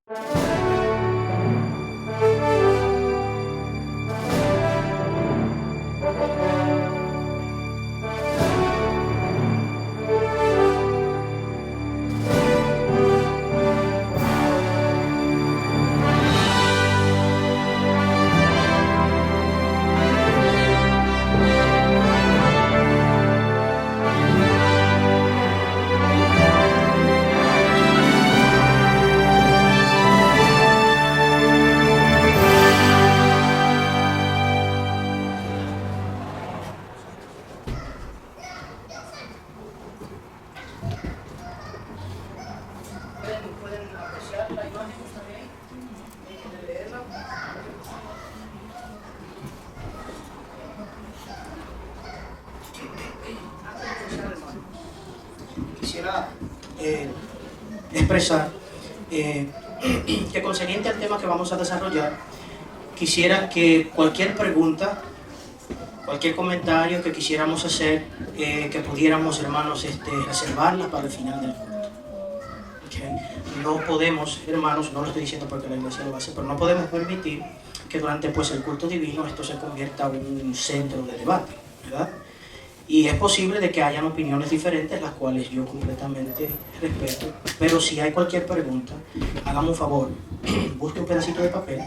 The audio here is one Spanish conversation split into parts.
Pueden apreciar la imagen también, leerla. Quisiera expresar que concerniente al tema que vamos a desarrollar, quisiera que cualquier pregunta, cualquier comentario que quisiéramos hacer, que pudiéramos, hermanos, reservarla para el final del culto. Okay. No podemos, hermanos, no lo estoy diciendo porque la iglesia lo hace, pero no podemos permitir que durante el culto divino esto se convierta en un centro de debate, ¿verdad? Y es posible de que hayan opiniones diferentes, las cuales yo completamente respeto, pero si hay cualquier pregunta, hágame un favor, busque un pedacito de papel,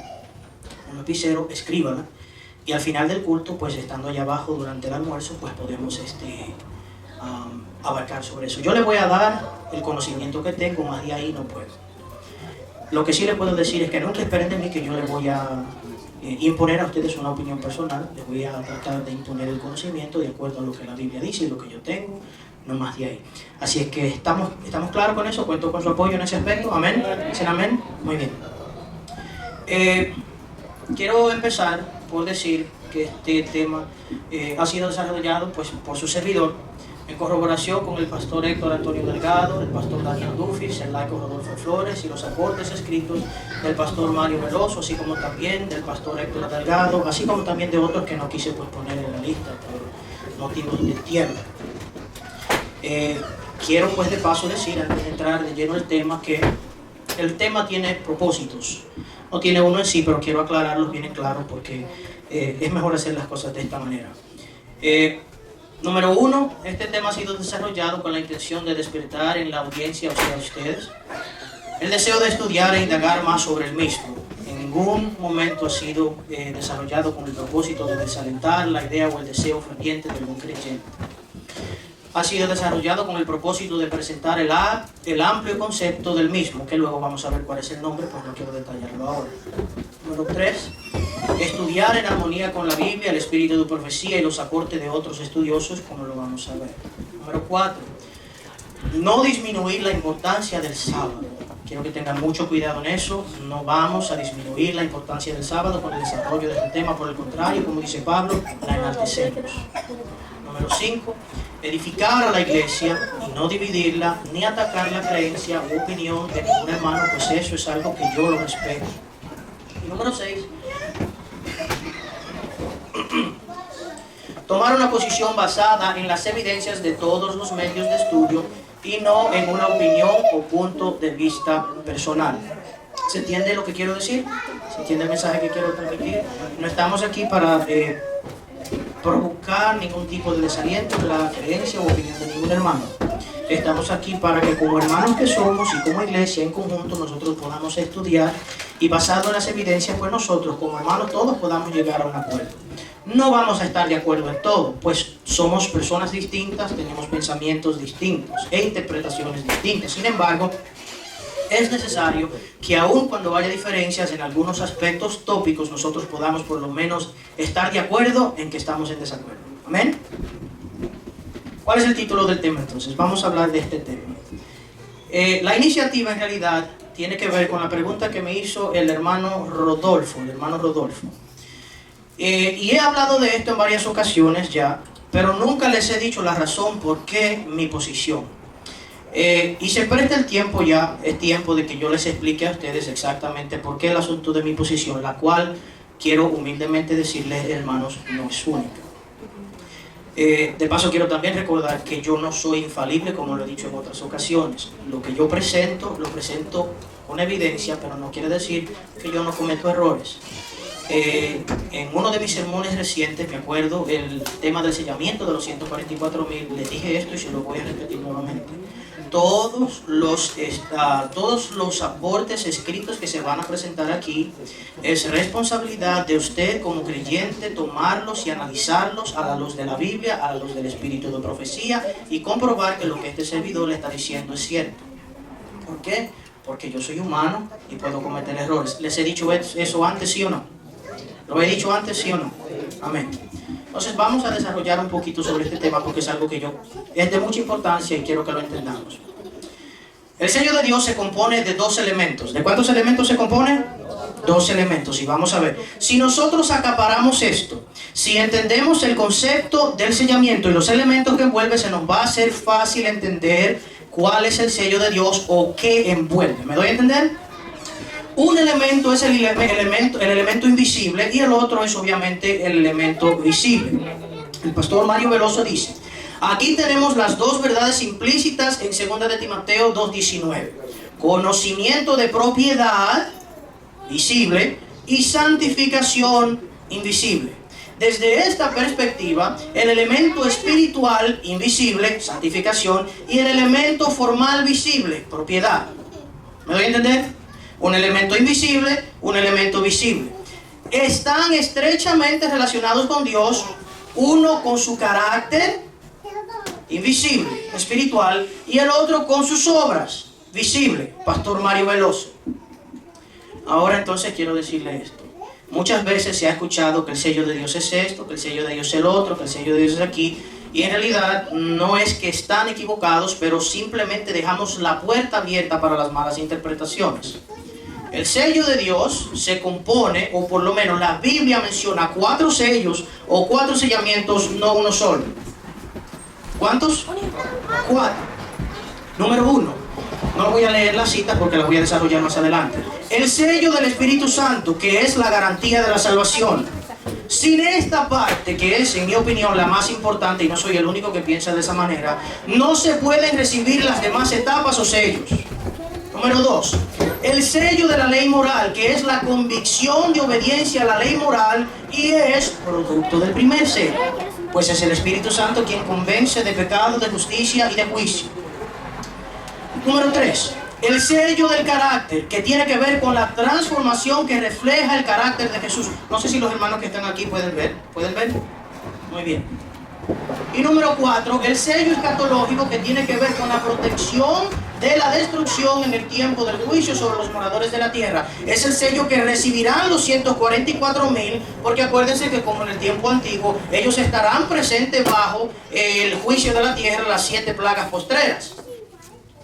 un lapicero, escríbala, y al final del culto, pues estando allá abajo durante el almuerzo, pues podemos abarcar sobre eso. Yo le voy a dar el conocimiento que tengo, más de ahí no puedo. Lo que sí les puedo decir es que nunca esperen de mí que yo les voy a imponer a ustedes una opinión personal. Les voy a tratar de imponer el conocimiento de acuerdo a lo que la Biblia dice y lo que yo tengo, no más de ahí. Así es que estamos claros con eso, cuento con su apoyo en ese aspecto. Amén. ¿Dicen amén? Muy bien. Quiero empezar por decir que este tema ha sido desarrollado pues, por su servidor, en corroboración con el pastor Héctor Antonio Delgado, el pastor Daniel Dufis, el laico Rodolfo Flores y los aportes escritos del pastor Mario Veloso, así como también del pastor Héctor Delgado, así como también de otros que no quise pues, poner en la lista por motivos de tiempo. Quiero pues de paso decir, antes de entrar de lleno el tema, que el tema tiene propósitos. No tiene uno en sí, pero quiero aclararlos bien claros porque es mejor hacer las cosas de esta manera. Número uno, este tema ha sido desarrollado con la intención de despertar en la audiencia, o sea, ustedes, el deseo de estudiar e indagar más sobre el mismo. En ningún momento ha sido desarrollado con el propósito de desalentar la idea o el deseo ferviente de algún creyente. Ha sido desarrollado con el propósito de presentar el amplio concepto del mismo, que luego vamos a ver cuál es el nombre, pues no quiero detallarlo ahora. Número 3. Estudiar en armonía con la Biblia, el espíritu de profecía y los aportes de otros estudiosos, como lo vamos a ver. Número 4. No disminuir la importancia del sábado. Quiero que tengan mucho cuidado en eso. No vamos a disminuir la importancia del sábado con el desarrollo de este tema. Por el contrario, como dice Pablo, la enaltecemos. Número 5. Edificar a la iglesia y no dividirla, ni atacar la creencia u opinión de ningún hermano, pues eso es algo que yo lo respeto. Y número 6. Tomar una posición basada en las evidencias de todos los medios de estudio y no en una opinión o punto de vista personal. ¿Se entiende lo que quiero decir? ¿Se entiende el mensaje que quiero transmitir? No estamos aquí para provocar ningún tipo de desaliento de la creencia o opinión de ningún hermano. Estamos aquí para que como hermanos que somos y como iglesia en conjunto nosotros podamos estudiar y basado en las evidencias pues nosotros como hermanos todos podamos llegar a un acuerdo. No vamos a estar de acuerdo en todo, pues somos personas distintas, tenemos pensamientos distintos e interpretaciones distintas. Sin embargo, es necesario que aun cuando haya diferencias en algunos aspectos tópicos, nosotros podamos por lo menos estar de acuerdo en que estamos en desacuerdo. ¿Amén? ¿Cuál es el título del tema entonces? Vamos a hablar de este tema. La iniciativa en realidad tiene que ver con la pregunta que me hizo el hermano Rodolfo. Y he hablado de esto en varias ocasiones ya, pero nunca les he dicho la razón por qué mi posición. Y se presta el tiempo ya, es tiempo de que yo les explique a ustedes exactamente por qué el asunto de mi posición, la cual quiero humildemente decirles, hermanos, no es única. De paso quiero también recordar que yo no soy infalible, como lo he dicho en otras ocasiones. Lo que yo presento, lo presento una evidencia, pero no quiere decir que yo no cometo errores. En uno de mis sermones recientes, me acuerdo, el tema del sellamiento de los 144,000, les dije esto y se lo voy a repetir nuevamente. Todos los aportes escritos que se van a presentar aquí es responsabilidad de usted como creyente tomarlos y analizarlos a la luz de la Biblia, a la luz del espíritu de profecía y comprobar que lo que este servidor le está diciendo es cierto. ¿Por qué? Porque yo soy humano y puedo cometer errores. ¿Les he dicho eso antes, sí o no? ¿Lo he dicho antes, sí o no? Amén. Entonces vamos a desarrollar un poquito sobre este tema porque es algo que es de mucha importancia y quiero que lo entendamos. El sello de Dios se compone de 2 elementos. ¿De cuántos elementos se compone? 2 elementos. Y vamos a ver. Si nosotros acaparamos esto, si entendemos el concepto del sellamiento y los elementos que envuelve, se nos va a hacer fácil entender cuál es el sello de Dios o qué envuelve. ¿Me doy a entender? Un elemento es el elemento invisible y el otro es obviamente el elemento visible. El pastor Mario Veloso dice, aquí tenemos las 2 verdades implícitas en 2 de Timoteo 2:19. Conocimiento de propiedad visible y santificación invisible. Desde esta perspectiva, el elemento espiritual invisible, santificación, y el elemento formal visible, propiedad. ¿Me doy a entender? Un elemento invisible, un elemento visible. Están estrechamente relacionados con Dios, uno con su carácter invisible, espiritual, y el otro con sus obras, visible, pastor Mario Veloso. Ahora entonces quiero decirle esto. Muchas veces se ha escuchado que el sello de Dios es esto, que el sello de Dios es el otro, que el sello de Dios es aquí, y en realidad no es que están equivocados, pero simplemente dejamos la puerta abierta para las malas interpretaciones. El sello de Dios se compone, o por lo menos la Biblia menciona 4 sellos o 4 sellamientos, no uno solo. ¿Cuántos? 4. Número 1. No voy a leer las citas porque las voy a desarrollar más adelante. El sello del Espíritu Santo, que es la garantía de la salvación. Sin esta parte, que es, en mi opinión, la más importante, y no soy el único que piensa de esa manera, no se pueden recibir las demás etapas o sellos. Número 2. El sello de la ley moral, que es la convicción de obediencia a la ley moral y es producto del primer sello, pues es el Espíritu Santo quien convence de pecado, de justicia y de juicio. Número 3. El sello del carácter, que tiene que ver con la transformación que refleja el carácter de Jesús. No sé si los hermanos que están aquí pueden ver. ¿Pueden ver? Muy bien. Y número 4, el sello escatológico, que tiene que ver con la protección de la destrucción en el tiempo del juicio sobre los moradores de la tierra. Es el sello que recibirán los 144,000, porque acuérdense que como en el tiempo antiguo, ellos estarán presentes bajo el juicio de la tierra, las 7 plagas postreras.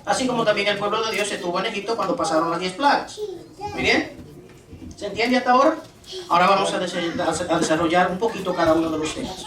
Así como también el pueblo de Dios estuvo en Egipto cuando pasaron las 10 plagas. ¿Muy bien? ¿Se entiende hasta ahora? Ahora vamos a desarrollar un poquito cada uno de los temas.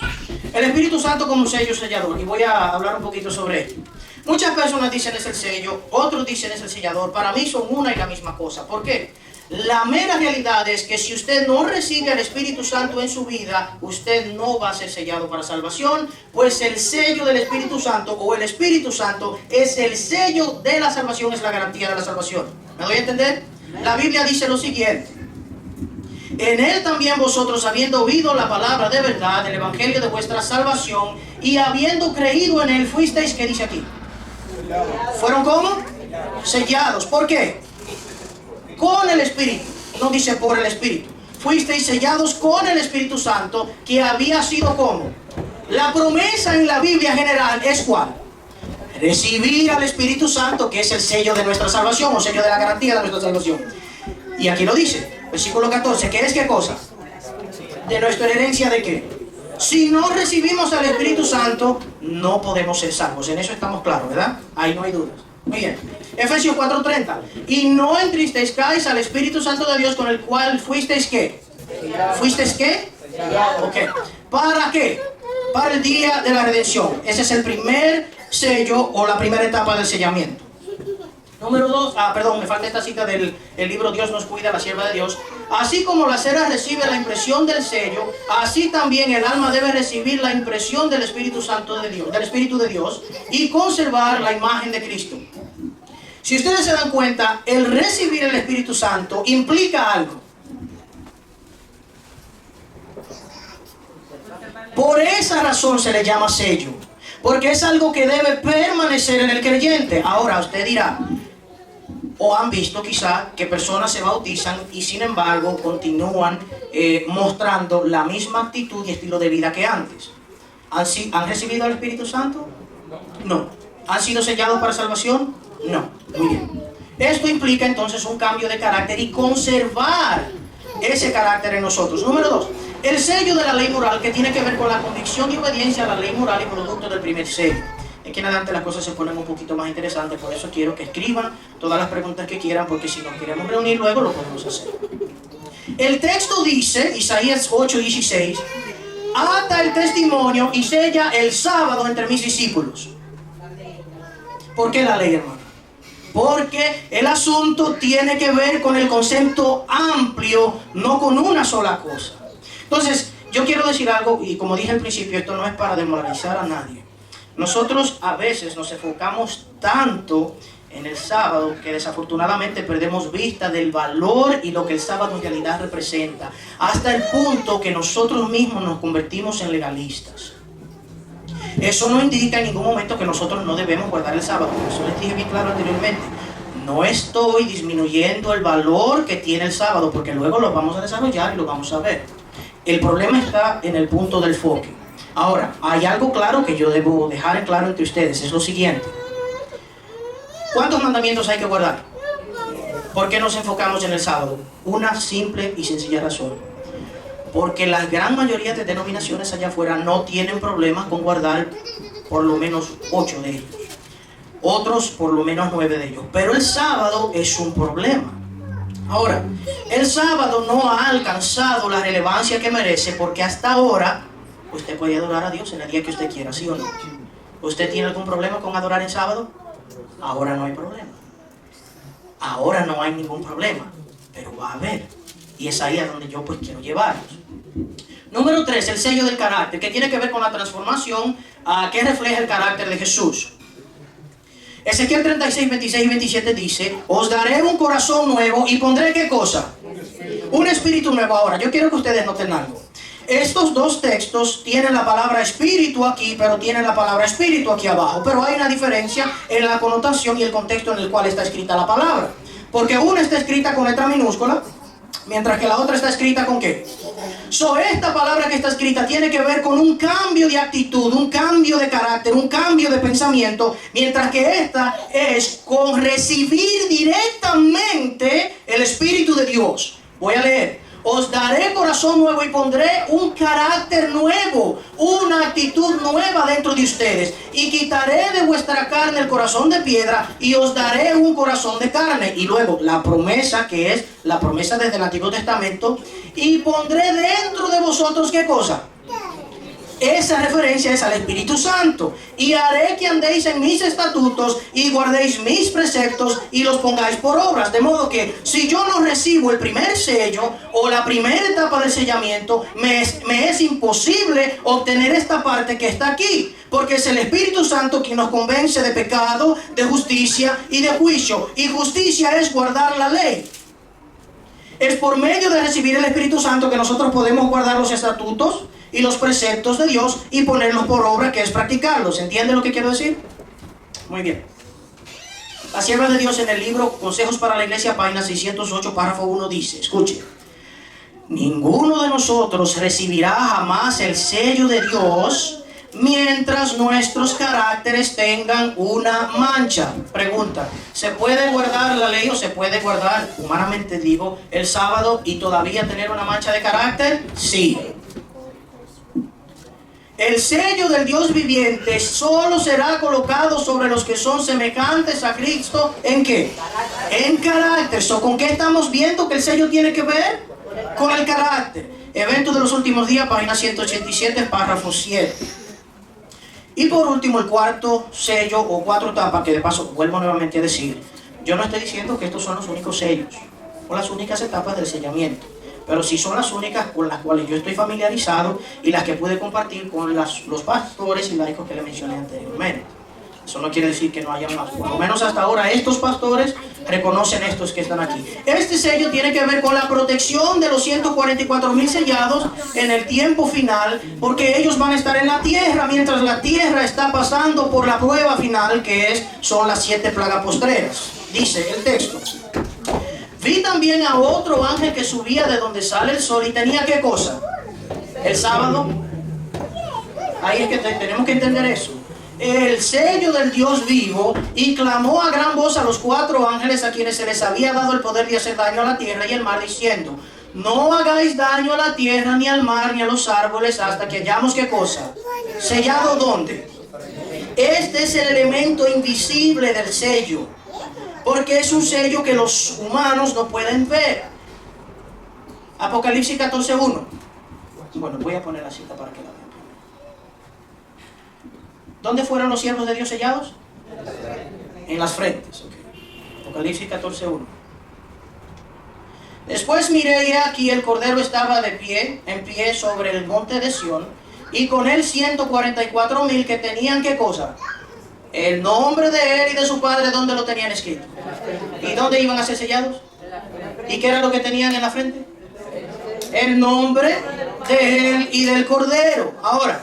El Espíritu Santo como sello sellador, y voy a hablar un poquito sobre esto. Muchas personas dicen es el sello, otros dicen es el sellador. Para mí son una y la misma cosa. ¿Por qué? La mera realidad es que si usted no recibe al Espíritu Santo en su vida, usted no va a ser sellado para salvación, pues el sello del Espíritu Santo o el Espíritu Santo es el sello de la salvación, es la garantía de la salvación. ¿Me doy a entender? La Biblia dice lo siguiente: en él también vosotros, habiendo oído la palabra de verdad, el evangelio de vuestra salvación, y habiendo creído en él, fuisteis, ¿qué dice aquí? ¿Fueron cómo? Sellados. ¿Por qué? Con el Espíritu. No dice por el Espíritu. Fuisteis sellados con el Espíritu Santo, que había sido como. La promesa en la Biblia general es ¿cuál? Recibir al Espíritu Santo, que es el sello de nuestra salvación, o sello de la garantía de nuestra salvación. Y aquí lo dice, versículo 14, ¿qué es qué cosa? De nuestra herencia, ¿de qué? Si no recibimos al Espíritu Santo, no podemos ser salvos. En eso estamos claros, ¿verdad? Ahí no hay dudas. Muy bien. Efesios 4:30. Y no entristezcáis al Espíritu Santo de Dios, con el cual fuisteis ¿qué? ¿Fuisteis qué? Ok. ¿Para qué? Para el día de la redención. Ese es el primer sello o la primera etapa del sellamiento. Número 2, me falta esta cita del libro Dios nos cuida, la sierva de Dios. Así como la cera recibe la impresión del sello, así también el alma debe recibir la impresión del Espíritu Santo de Dios, del Espíritu de Dios, y conservar la imagen de Cristo. Si ustedes se dan cuenta, el recibir el Espíritu Santo implica algo. Por esa razón se le llama sello, porque es algo que debe permanecer en el creyente. Ahora usted dirá, o han visto quizá que personas se bautizan y sin embargo continúan mostrando la misma actitud y estilo de vida que antes. ¿Han recibido el Espíritu Santo? No. ¿Han sido sellados para salvación? No. Muy bien. Esto implica entonces un cambio de carácter y conservar ese carácter en nosotros. Número 2. El sello de la ley moral, que tiene que ver con la convicción y obediencia a la ley moral y producto del primer sello. Aquí en adelante las cosas se ponen un poquito más interesantes, por eso quiero que escriban todas las preguntas que quieran, porque si nos queremos reunir luego lo podemos hacer. El texto dice, Isaías 8:16, ata el testimonio y sella el sábado entre mis discípulos. ¿Por qué la ley, hermano? Porque el asunto tiene que ver con el concepto amplio, no con una sola cosa. Entonces, yo quiero decir algo, y como dije al principio, esto no es para demoralizar a nadie. Nosotros a veces nos enfocamos tanto en el sábado que desafortunadamente perdemos vista del valor y lo que el sábado en realidad representa, hasta el punto que nosotros mismos nos convertimos en legalistas. Eso no indica en ningún momento que nosotros no debemos guardar el sábado. Eso les dije bien claro anteriormente. No estoy disminuyendo el valor que tiene el sábado, porque luego lo vamos a desarrollar y lo vamos a ver. El problema está en el punto del enfoque. Ahora, hay algo claro que yo debo dejar en claro entre ustedes, es lo siguiente. ¿Cuántos mandamientos hay que guardar? ¿Por qué nos enfocamos en el sábado? Una simple y sencilla razón. Porque la gran mayoría de denominaciones allá afuera no tienen problemas con guardar por lo menos 8 de ellos. Otros por lo menos 9 de ellos. Pero el sábado es un problema. Ahora, el sábado no ha alcanzado la relevancia que merece, porque hasta ahora usted puede adorar a Dios en el día que usted quiera, ¿sí o no? ¿Usted tiene algún problema con adorar en sábado? Ahora no hay problema. Ahora no hay ningún problema, pero va a haber. Y es ahí a donde yo pues quiero llevarlos. Número 3, el sello del carácter, que tiene que ver con la transformación que refleja el carácter de Jesús. Ezequiel 36, 26 y 27 dice, os daré un corazón nuevo y pondré ¿qué cosa? Un espíritu nuevo. Ahora, yo quiero que ustedes noten algo. Estos dos textos tienen la palabra espíritu aquí, pero tienen la palabra espíritu aquí abajo. Pero hay una diferencia en la connotación y el contexto en el cual está escrita la palabra. Porque una está escrita con letra minúscula, mientras que la otra está escrita ¿con qué? Esta palabra que está escrita tiene que ver con un cambio de actitud, un cambio de carácter, un cambio de pensamiento, mientras que esta es con recibir directamente el Espíritu de Dios. Voy a leer. Os daré corazón nuevo y pondré un carácter nuevo, una actitud nueva dentro de ustedes. Y quitaré de vuestra carne el corazón de piedra y os daré un corazón de carne. Y luego la promesa, que es la promesa desde el Antiguo Testamento. Y pondré dentro de vosotros ¿qué cosa? Esa referencia es al Espíritu Santo. Y haré que andéis en mis estatutos y guardéis mis preceptos y los pongáis por obras. De modo que si yo no recibo el primer sello o la primera etapa del sellamiento, me es imposible obtener esta parte que está aquí. Porque es el Espíritu Santo quien nos convence de pecado, de justicia y de juicio. Y justicia es guardar la ley. Es por medio de recibir el Espíritu Santo que nosotros podemos guardar los estatutos y los preceptos de Dios y ponerlos por obra, que es practicarlos. ¿Entienden lo que quiero decir? Muy bien. La sierva de Dios en el libro Consejos para la Iglesia, página 608, párrafo 1 dice, escuche, ninguno de nosotros recibirá jamás el sello de Dios mientras nuestros caracteres tengan una mancha. Pregunta, ¿se puede guardar la ley o se puede guardar, humanamente digo, el sábado y todavía tener una mancha de carácter? Sí. El sello del Dios viviente solo será colocado sobre los que son semejantes a Cristo. ¿En qué? En carácter. ¿Con qué estamos viendo que el sello tiene que ver? Con el carácter. Eventos de los últimos días, página 187, párrafo 7. Y por último, el cuarto sello o 4 etapas, que de paso vuelvo nuevamente a decir, yo no estoy diciendo que estos son los únicos sellos o las únicas etapas del sellamiento, pero sí son las únicas con las cuales yo estoy familiarizado y las que pude compartir con los pastores y laicos que le mencioné anteriormente. Eso no quiere decir que no haya más. Por lo menos hasta ahora estos pastores reconocen estos que están aquí. Este sello tiene que ver con la protección de los 144,000 sellados en el tiempo final, porque ellos van a estar en la tierra mientras la tierra está pasando por la prueba final, que son las 7 plagas postreras. Dice el texto: vi también a otro ángel que subía de donde sale el sol y tenía ¿qué cosa? El sábado. Ahí es que tenemos que entender eso. El sello del Dios vivo, y clamó a gran voz a los 4 ángeles a quienes se les había dado el poder de hacer daño a la tierra y el mar, diciendo: no hagáis daño a la tierra, ni al mar, ni a los árboles, hasta que hayamos ¿qué cosa? ¿Sellado dónde? Este es el elemento invisible del sello, porque es un sello que los humanos no pueden ver. Apocalipsis 14:1. Bueno, voy a poner la cita para que la vean. ¿Dónde fueron los siervos de Dios sellados? En las frentes. Okay. Apocalipsis 14:1. Después miré, y aquí el Cordero estaba en pie sobre el monte de Sión, y con él 144,000 que tenían ¿qué cosa? El nombre de él y de su padre. ¿Dónde lo tenían escrito? ¿Y dónde iban a ser sellados? ¿Y qué era lo que tenían en la frente? El nombre de él y del Cordero. Ahora,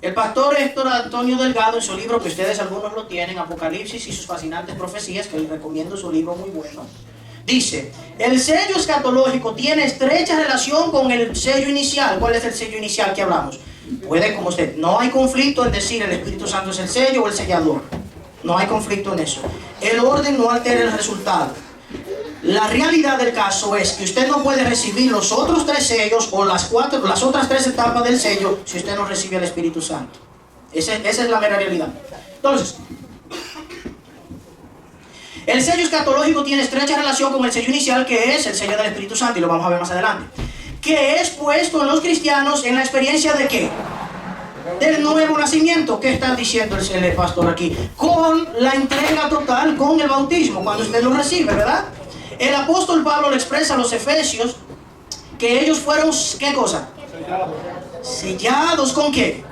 el pastor Héctor Antonio Delgado, en su libro, que ustedes algunos lo tienen, Apocalipsis y sus fascinantes profecías, que les recomiendo, su libro muy bueno, dice: el sello escatológico tiene estrecha relación con el sello inicial. ¿Cuál es el sello inicial que hablamos? Puede, como usted, no hay conflicto en decir el Espíritu Santo es el sello o el sellador. No hay conflicto en eso. El orden no altera el resultado. La realidad del caso es que usted no puede recibir los otros 3 sellos o las otras 3 etapas del sello si usted no recibe el Espíritu Santo. Esa es la mera realidad. Entonces, el sello escatológico tiene estrecha relación con el sello inicial, que es el sello del Espíritu Santo, y lo vamos a ver más adelante, que es puesto en los cristianos en la experiencia de ¿qué? Del nuevo nacimiento. ¿Qué está diciendo el pastor aquí? Con la entrega total, con el bautismo, cuando usted lo recibe, ¿verdad? El apóstol Pablo le expresa a los efesios que ellos fueron, ¿qué cosa? Sellados. ¿Con qué?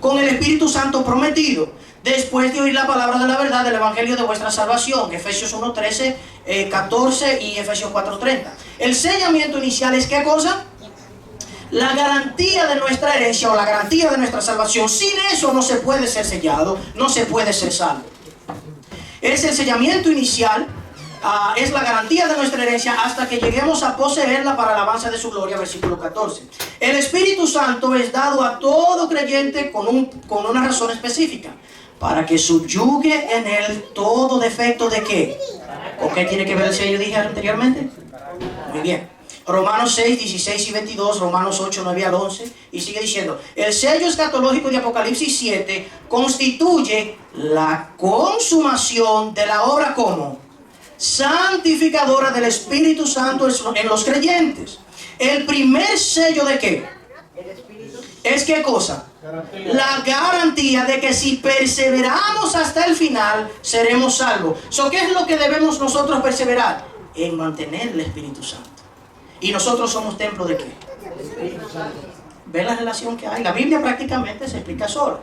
Con el Espíritu Santo prometido, después de oír la palabra de la verdad del Evangelio de vuestra salvación. Efesios 1:13, 14 y Efesios 4:30. El sellamiento inicial es ¿qué cosa? La garantía de nuestra herencia o la garantía de nuestra salvación. Sin eso no se puede ser sellado, no se puede ser salvo. Es el sellamiento inicial. Es la garantía de nuestra herencia hasta que lleguemos a poseerla para alabanza de su gloria, versículo 14. El Espíritu Santo es dado a todo creyente con una razón específica, para que subyugue en él todo defecto ¿de qué? ¿Con qué tiene que ver el sello? Dije anteriormente. Muy bien. Romanos 6, 16 y 22, Romanos 8, 9 al 11, y sigue diciendo: el sello escatológico de Apocalipsis 7 constituye la consumación de la obra como santificadora del Espíritu Santo en los creyentes. El primer sello ¿de qué? Es ¿qué cosa? La garantía de que si perseveramos hasta el final seremos salvos. ¿Qué es lo que debemos nosotros perseverar? En mantener el Espíritu Santo. ¿Y nosotros somos templo de qué? ¿Ven la relación que hay? La Biblia prácticamente se explica sola.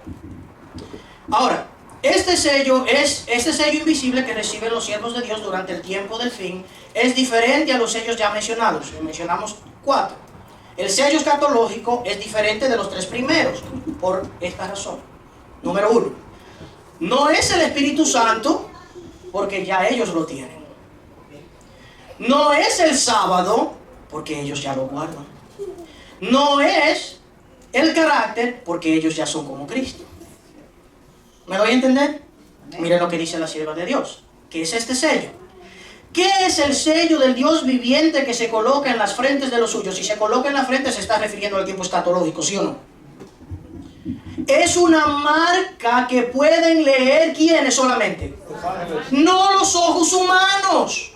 Ahora, este sello invisible que reciben los siervos de Dios durante el tiempo del fin es diferente a los sellos ya mencionados. Mencionamos 4. El sello escatológico es diferente de los 3 primeros por esta razón. Número 1. No es el Espíritu Santo, porque ya ellos lo tienen. No es el sábado, porque ellos ya lo guardan. No es el carácter, porque ellos ya son como Cristo. ¿Me doy a entender? Miren lo que dice la sierva de Dios. ¿Qué es este sello? ¿Qué es el sello del Dios viviente que se coloca en las frentes de los suyos? Si se coloca en la frente, se está refiriendo al tiempo escatológico, ¿sí o no? Es una marca que pueden leer ¿quiénes solamente? No los ojos humanos.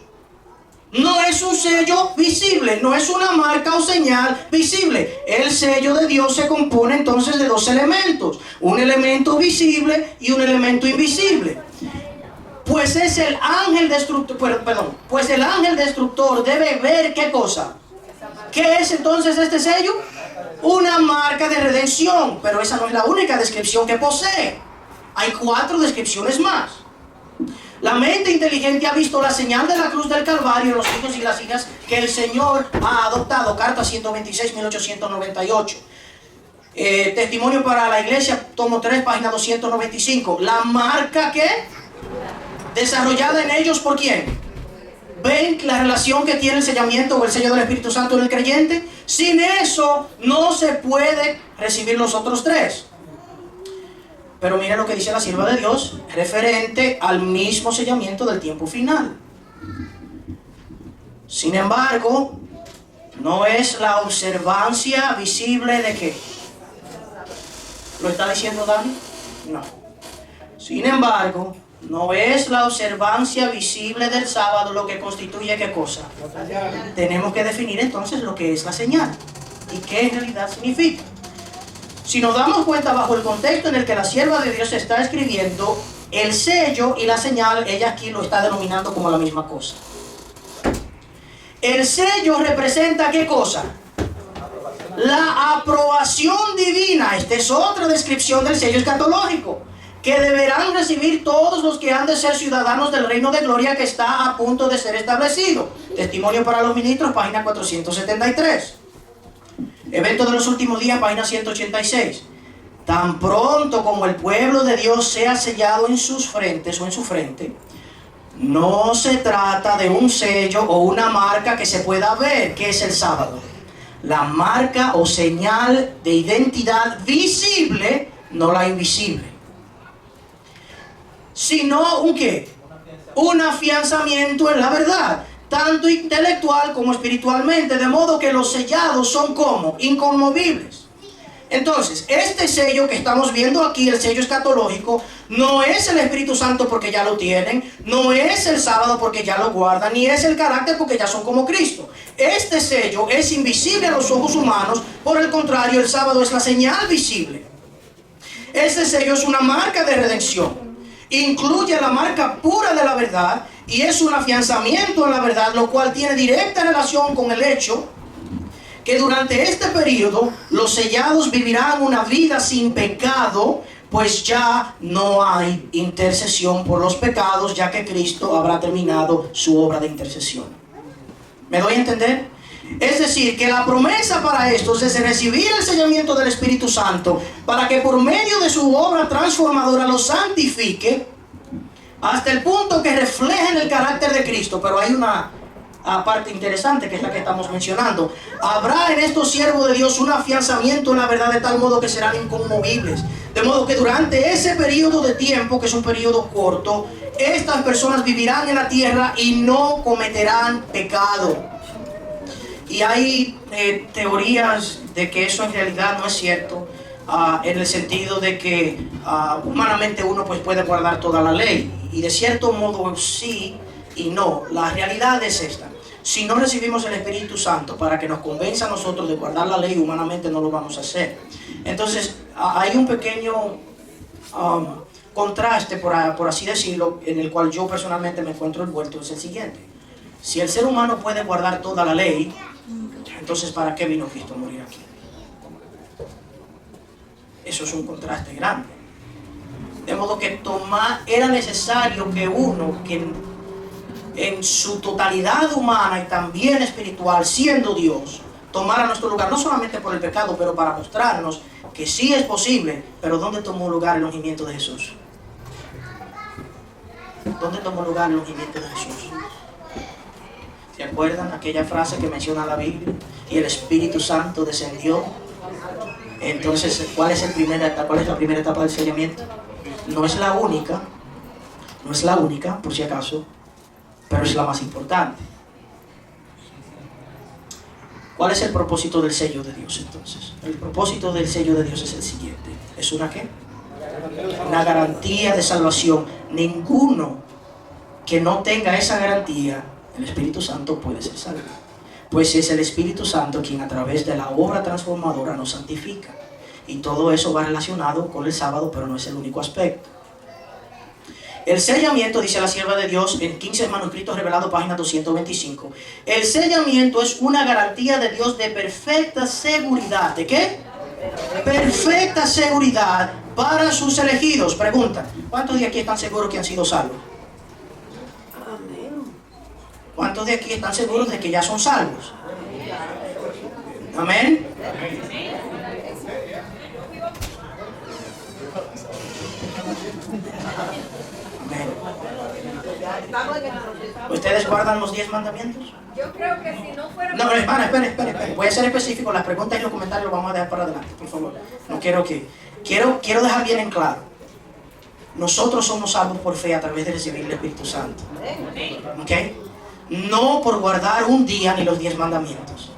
No es un sello visible, no es una marca o señal visible. El sello de Dios se compone entonces de 2 elementos. Un elemento visible y un elemento invisible. Pues es el ángel destructor, pues el ángel destructor debe ver ¿qué cosa? ¿Qué es entonces este sello? Una marca de redención, pero esa no es la única descripción que posee. Hay 4 descripciones más. La mente inteligente ha visto la señal de la cruz del Calvario en los hijos y las hijas que el Señor ha adoptado. Carta 126, 1898. Testimonio para la Iglesia, tomo 3, página 295. La marca que desarrollada en ellos ¿por quién? ¿Ven la relación que tiene el sellamiento o el sello del Espíritu Santo en el creyente? Sin eso no se puede recibir los otros 3. Pero mira lo que dice la sierva de Dios referente al mismo sellamiento del tiempo final. Sin embargo, no es la observancia visible de qué. ¿Lo está diciendo Dani? No. Sin embargo, no es la observancia visible del sábado lo que constituye qué cosa. Tenemos que definir entonces lo que es la señal y qué en realidad significa. Si nos damos cuenta bajo el contexto en el que la sierva de Dios está escribiendo, el sello y la señal, ella aquí lo está denominando como la misma cosa. El sello representa ¿qué cosa? La aprobación divina. Esta es otra descripción del sello escatológico, que deberán recibir todos los que han de ser ciudadanos del reino de gloria que está a punto de ser establecido. Testimonio para los ministros, página 473. Evento de los últimos días, página 186. Tan pronto como el pueblo de Dios sea sellado en sus frentes o en su frente, no se trata de un sello o una marca que se pueda ver, que es el sábado. La marca o señal de identidad visible, no la invisible. Sino un ¿qué? Un afianzamiento en la verdad, tanto intelectual como espiritualmente, de modo que los sellados son como inconmovibles. Entonces, este sello que estamos viendo aquí, el sello escatológico, no es el Espíritu Santo porque ya lo tienen, no es el sábado porque ya lo guardan, ni es el carácter porque ya son como Cristo. Este sello es invisible a los ojos humanos, por el contrario, el sábado es la señal visible. Este sello es una marca de redención. Incluye la marca pura de la verdad y es un afianzamiento en la verdad, lo cual tiene directa relación con el hecho que durante este periodo los sellados vivirán una vida sin pecado, pues ya no hay intercesión por los pecados, ya que Cristo habrá terminado su obra de intercesión. ¿Me doy a entender? Es decir, que la promesa para estos es recibir el sellamiento del Espíritu Santo para que por medio de su obra transformadora los santifique hasta el punto que reflejen el carácter de Cristo. Pero hay una parte interesante que es la que estamos mencionando. Habrá en estos siervos de Dios un afianzamiento en la verdad de tal modo que serán inconmovibles. De modo que durante ese periodo de tiempo, que es un periodo corto, estas personas vivirán en la tierra y no cometerán pecado. Y hay teorías de que eso en realidad no es cierto, en el sentido de que humanamente uno pues puede guardar toda la ley, y de cierto modo sí y no. La realidad es esta: si no recibimos el Espíritu Santo para que nos convenza a nosotros de guardar la ley, humanamente no lo vamos a hacer. Entonces hay un pequeño contraste, por así decirlo, en el cual yo personalmente me encuentro envuelto. Es el siguiente: si el ser humano puede guardar toda la ley, entonces ¿para qué vino Cristo a morir aquí? Eso es un contraste grande. De modo que era necesario que uno, que en su totalidad humana y también espiritual, siendo Dios, tomara nuestro lugar, no solamente por el pecado, pero para mostrarnos que sí es posible. Pero ¿dónde tomó lugar el ungimiento de Jesús? ¿Dónde tomó lugar el ungimiento de Jesús? ¿Se acuerdan aquella frase que menciona la Biblia? Y el Espíritu Santo descendió. Entonces, ¿cuál es la primera etapa del sellamiento? No es la única, por si acaso, pero es la más importante. ¿Cuál es el propósito del sello de Dios entonces? El propósito del sello de Dios es el siguiente: ¿es una qué? Una garantía de salvación. Ninguno que no tenga esa garantía, el Espíritu Santo, puede ser salvo. Pues es el Espíritu Santo quien a través de la obra transformadora nos santifica. Y todo eso va relacionado con el sábado, pero no es el único aspecto. El sellamiento, dice la sierva de Dios en 15 manuscritos revelados, página 225. El sellamiento es una garantía de Dios de perfecta seguridad. ¿De qué? Perfecta seguridad para sus elegidos. Pregunta, ¿cuántos de aquí están seguros que han sido salvos? ¿Cuántos de aquí están seguros de que ya son salvos? Amén. Amén. ¿Ustedes guardan los 10 mandamientos? Yo creo que si no fuera... No, espera. Voy a ser específico. Las preguntas y los comentarios los vamos a dejar para adelante, por favor. No quiero que... Quiero dejar bien en claro. Nosotros somos salvos por fe a través de recibir el Espíritu Santo. ¿Ok? No por guardar un día ni los 10 mandamientos.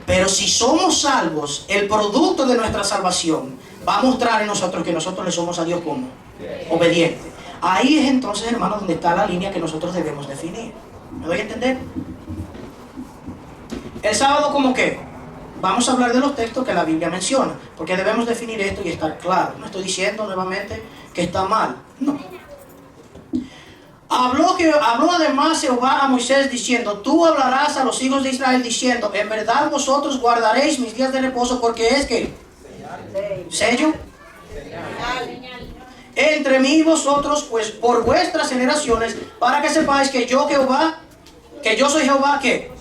Pero si somos salvos, el producto de nuestra salvación va a mostrar en nosotros que nosotros le somos a Dios como obedientes. Ahí es entonces, hermanos, donde está la línea que nosotros debemos definir. ¿Me doy a entender? El sábado, ¿cómo qué? Vamos a hablar de los textos que la Biblia menciona, porque debemos definir esto y estar claro. No estoy diciendo nuevamente que está mal, no. Habló además Jehová a Moisés diciendo: tú hablarás a los hijos de Israel diciendo: en verdad vosotros guardaréis mis días de reposo, porque es que sello entre mí y vosotros, pues por vuestras generaciones, para que sepáis que yo Jehová, que yo soy Jehová. ¿Qué?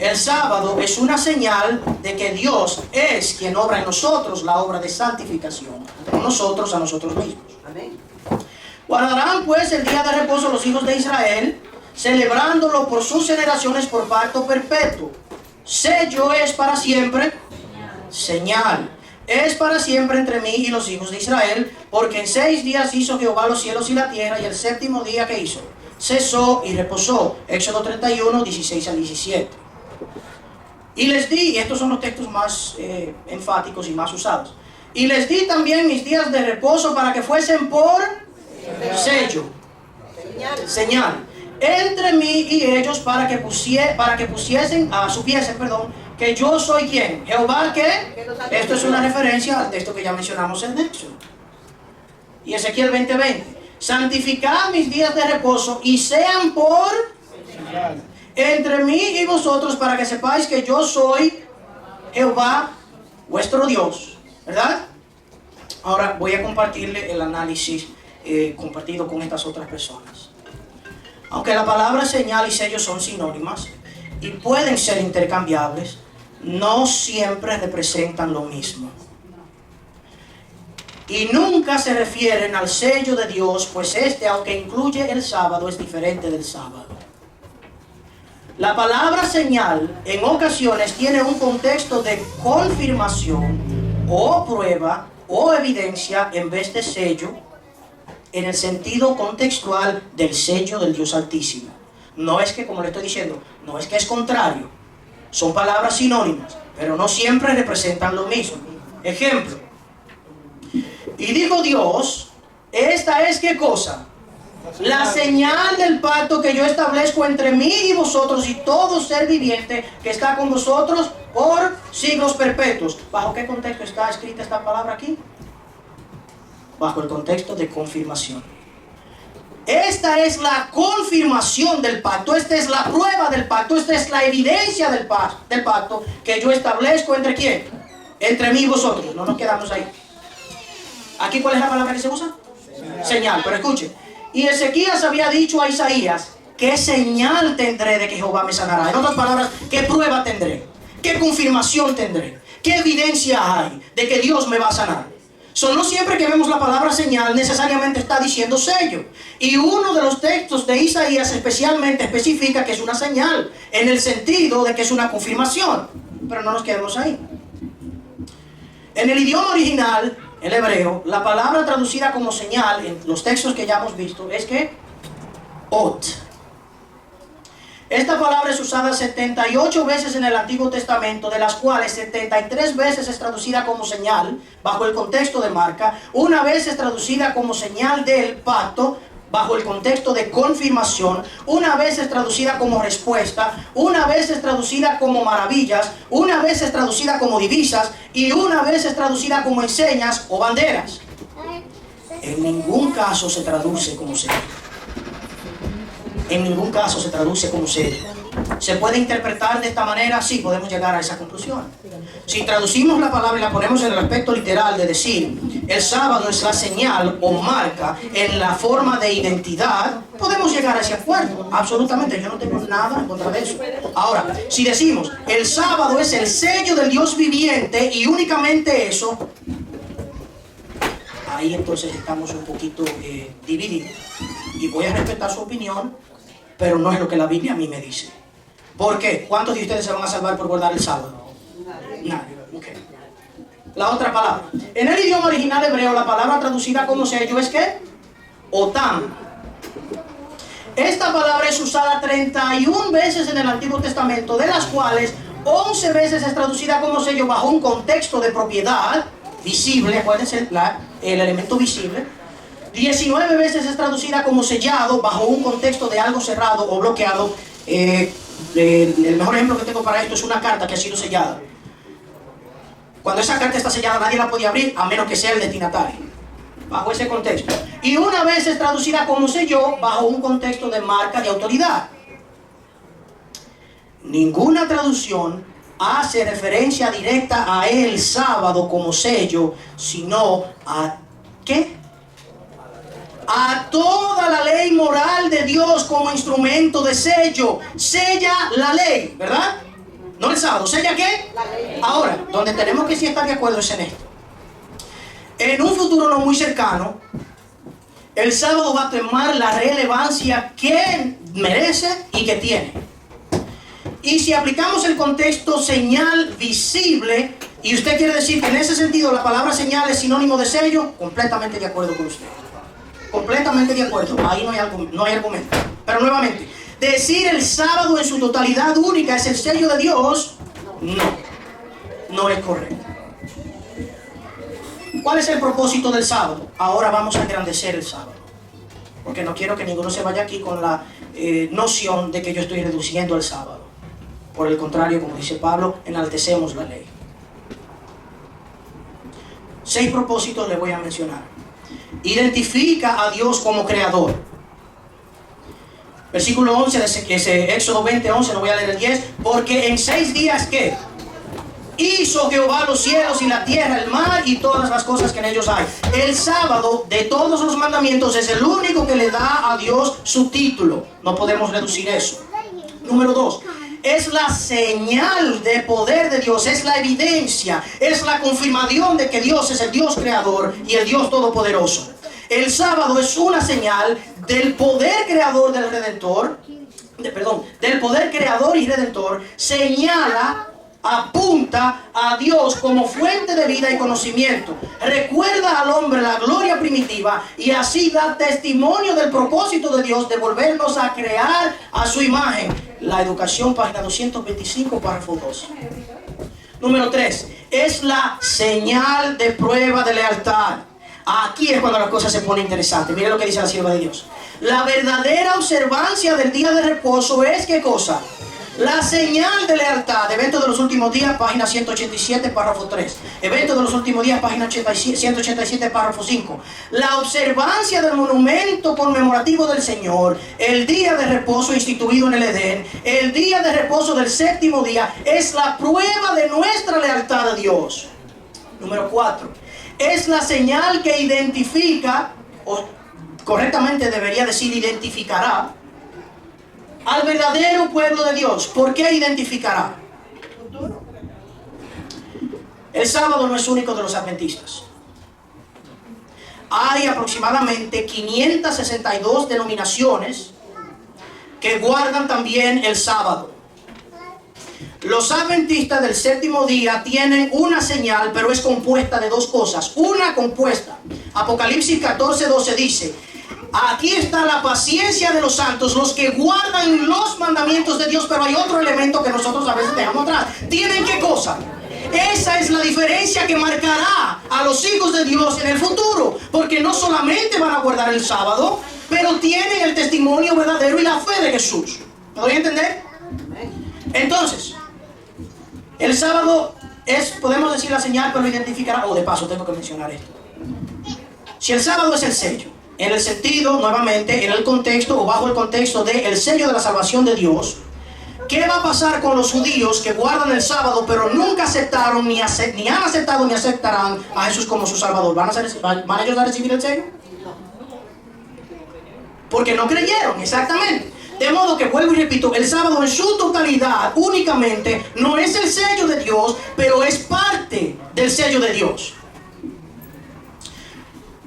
El sábado es una señal de que Dios es quien obra en nosotros la obra de santificación, no nosotros a nosotros mismos. Amén. Guardarán pues el día de reposo los hijos de Israel, celebrándolo por sus generaciones por pacto perpetuo. Sello es para siempre, señal es para siempre entre mí y los hijos de Israel, porque en 6 días hizo Jehová los cielos y la tierra, y el séptimo día que hizo, cesó y reposó. Éxodo 31, 16 al 17. Y les di, y estos son los textos más enfáticos y más usados, y les di también mis días de reposo para que fuesen por sello, señal entre mí y ellos, para que supiesen, que yo soy ¿quién? Jehová. ¿Qué? Esto es una referencia al texto que ya mencionamos en Éxodo y Ezequiel 20:20. Santificad mis días de reposo y sean por entre mí y vosotros, para que sepáis que yo soy Jehová vuestro Dios. ¿Verdad? Ahora voy a compartirle el análisis compartido con estas otras personas. Aunque la palabra señal y sello son sinónimas y pueden ser intercambiables, no siempre representan lo mismo. Y nunca se refieren al sello de Dios, pues este, aunque incluye el sábado, es diferente del sábado. La palabra señal en ocasiones tiene un contexto de confirmación o prueba o evidencia en vez de sello, en el sentido contextual del sello del Dios Altísimo. No es que, como le estoy diciendo, no es que es contrario. Son palabras sinónimas, pero no siempre representan lo mismo. Ejemplo. Y dijo Dios: esta es ¿qué cosa? La señal del pacto que yo establezco entre mí y vosotros y todo ser viviente que está con vosotros por siglos perpetuos. ¿Bajo qué contexto está escrita esta palabra aquí? Bajo el contexto de confirmación. Esta es la confirmación del pacto, esta es la prueba del pacto, esta es la evidencia del pacto que yo establezco entre ¿quién? Entre mí y vosotros. No nos quedamos ahí. ¿Aquí cuál es la palabra que se usa? Señal. Pero escuche. Y Ezequías había dicho a Isaías: ¿qué señal tendré de que Jehová me sanará? En otras palabras, ¿qué prueba tendré? ¿Qué confirmación tendré? ¿Qué evidencia hay de que Dios me va a sanar? No siempre que vemos la palabra señal necesariamente está diciendo sello. Y uno de los textos de Isaías especialmente especifica que es una señal, en el sentido de que es una confirmación. Pero no nos quedemos ahí. En el idioma original, el hebreo, la palabra traducida como señal en los textos que ya hemos visto es que ot. Esta palabra es usada 78 veces en el Antiguo Testamento, de las cuales 73 veces es traducida como señal bajo el contexto de marca, una vez es traducida como señal del pacto bajo el contexto de confirmación, una vez es traducida como respuesta, una vez es traducida como maravillas, una vez es traducida como divisas y una vez es traducida como enseñas o banderas. En ningún caso se traduce como sello. En ningún caso se traduce como sello. ¿Se puede interpretar de esta manera? Sí, podemos llegar a esa conclusión. Si traducimos la palabra y la ponemos en el aspecto literal de decir el sábado es la señal o marca en la forma de identidad, podemos llegar a ese acuerdo. Absolutamente, yo no tengo nada en contra de eso. Ahora, si decimos el sábado es el sello del Dios viviente y únicamente eso, ahí entonces estamos un poquito divididos. Y voy a respetar su opinión, pero no es lo que la Biblia a mí me dice. ¿Por qué? ¿Cuántos de ustedes se van a salvar por guardar el sábado? Nadie. Okay. La otra palabra. En el idioma original hebreo, la palabra traducida como sello es ¿qué? Otam. Esta palabra es usada 31 veces en el Antiguo Testamento, de las cuales 11 veces es traducida como sello bajo un contexto de propiedad visible, acuérdense, el elemento visible. 19 veces es traducida como sellado bajo un contexto de algo cerrado o bloqueado. El mejor ejemplo que tengo para esto es una carta que ha sido sellada. Cuando esa carta está sellada, nadie la puede abrir a menos que sea el destinatario, bajo ese contexto. Y una vez es traducida como sello bajo un contexto de marca de autoridad. Ninguna traducción hace referencia directa a el sábado como sello, sino a ¿qué? A toda la ley moral de Dios como instrumento de sello. Sella la ley, ¿verdad? No el sábado, ¿sella qué? La ley. Ahora, donde tenemos que sí estar de acuerdo es en esto. En un futuro no muy cercano, el sábado va a tomar la relevancia que merece y que tiene. Y si aplicamos el contexto señal visible, y usted quiere decir que en ese sentido la palabra señal es sinónimo de sello, completamente de acuerdo con usted. Completamente de acuerdo, ahí no hay argumento. Pero nuevamente, decir el sábado en su totalidad única es el sello de Dios, no es correcto. ¿Cuál es el propósito del sábado? Ahora vamos a engrandecer el sábado, porque no quiero que ninguno se vaya aquí con la noción de que yo estoy reduciendo el sábado. Por el contrario, como dice Pablo, enaltecemos la ley. 6 propósitos les voy a mencionar. Identifica a Dios como creador. Versículo 11 de Éxodo 20:11, no voy a leer el 10. Porque en 6 días, ¿qué? Hizo Jehová los cielos y la tierra, el mar y todas las cosas que en ellos hay. El sábado de todos los mandamientos es el único que le da a Dios su título. No podemos reducir eso. Número 2. Es la señal de poder de Dios, es la evidencia, es la confirmación de que Dios es el Dios creador y el Dios todopoderoso. El sábado es una señal del poder creador del Redentor, del poder creador y redentor, señala, apunta a Dios como fuente de vida y conocimiento. Recuerda al hombre la gloria primitiva y así da testimonio del propósito de Dios de volvernos a crear a su imagen. La Educación, página 225, párrafo 2. Número 3. Es la señal de prueba de lealtad. Aquí es cuando las cosas se ponen interesantes. Miren lo que dice la sierva de Dios. La verdadera observancia del día de reposo es ¿qué cosa? La señal de lealtad. Evento de los últimos días, página 187, párrafo 3. Evento de los últimos días, página 187, párrafo 5. La observancia del monumento conmemorativo del Señor, el día de reposo instituido en el Edén, el día de reposo del 7º día, es la prueba de nuestra lealtad a Dios. Número 4. Es la señal que identifica, o correctamente debería decir identificará, al verdadero pueblo de Dios. ¿Por qué identificará? El sábado no es único de los adventistas. Hay aproximadamente 562 denominaciones que guardan también el sábado. Los adventistas del 7º día tienen una señal, pero es compuesta de 2 cosas. Una compuesta. Apocalipsis 14:12 dice: aquí está la paciencia de los santos, los que guardan los mandamientos de Dios. Pero hay otro elemento que nosotros a veces dejamos atrás. ¿Tienen qué cosa? Esa es la diferencia que marcará a los hijos de Dios en el futuro. Porque no solamente van a guardar el sábado, pero tienen el testimonio verdadero y la fe de Jesús. ¿Me doy a entender? Entonces, el sábado es, podemos decir, la señal, pero identificará. De paso tengo que mencionar esto. Si el sábado es el sello, en el sentido, nuevamente, en el contexto o bajo el contexto del sello de la salvación de Dios, ¿Qué va a pasar con los judíos que guardan el sábado pero nunca aceptaron ni han aceptado ni aceptarán a Jesús como su Salvador? ¿Van ellos a recibir el sello? Porque no creyeron, exactamente. De modo que, vuelvo y repito, el sábado en su totalidad únicamente no es el sello de Dios, pero es parte del sello de Dios.